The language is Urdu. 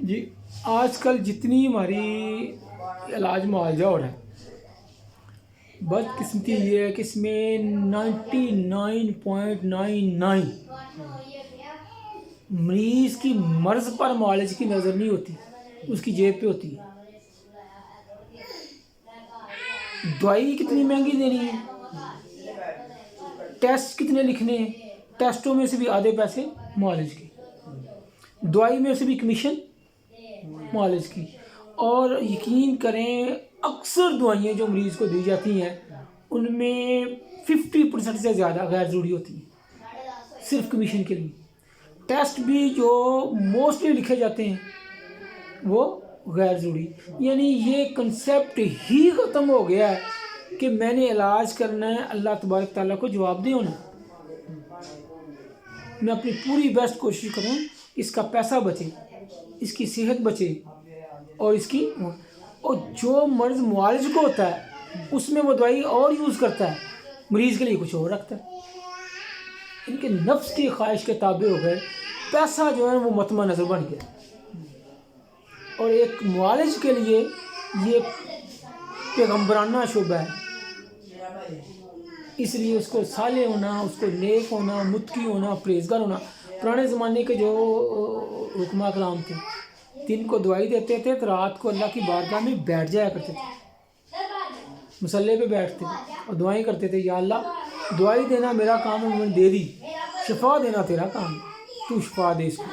جی آج کل جتنی ہماری علاج معالجہ ہو رہا ہے، بدقسمتی یہ ہے کہ اس میں 99.99 مریض کی مرض پر معالج کی نظر نہیں ہوتی، اس کی جیب پہ ہوتی ہے۔ دوائی کتنی مہنگی دینی ہے، ٹیسٹ کتنے لکھنے ہیں، ٹیسٹوں میں سے بھی آدھے پیسے معالج کے، دوائی میں سے بھی کمیشن معالج کی، اور یقین کریں اکثر دوائیاں جو مریض کو دی جاتی ہیں ان میں 50% سے زیادہ غیر ضروری ہوتی ہیں، صرف کمیشن کے لیے۔ ٹیسٹ بھی جو موسٹلی لکھے جاتے ہیں وہ غیر ضروری، یعنی یہ کنسیپٹ ہی ختم ہو گیا ہے کہ میں نے علاج کرنا ہے، اللہ تبارک تعالیٰ کو جواب دے ہونا۔ میں اپنی پوری بیسٹ کوشش کروں اس کا پیسہ بچے، اس کی صحت بچے، اور اس کی اور جو مرض معالج کو ہوتا ہے اس میں وہ دوائی اور یوز کرتا ہے، مریض کے لیے کچھ اور رکھتا ہے۔ ان کے نفس کی خواہش کے تابع ہو گئے، پیسہ جو ہے وہ مطمع نظر بن گیا، اور ایک معالج کے لیے یہ پیغمبرانہ شعبہ ہے، اس لیے اس کو صالح ہونا، اس کو نیک ہونا، متقی ہونا، پرہیزگار ہونا۔ پرانے زمانے کے جو حکماء کرام تھے، دن کو دوائی دیتے تھے تو رات کو اللہ کی بارگاہ میں بیٹھ جایا کرتے تھے، مصلے پہ بیٹھتے اور دعائیں کرتے تھے، یا اللہ دوائی دینا میرا کام ہے، میں نے دے دی، شفا دینا تیرا کام ہے، تو شفا دے اس کو۔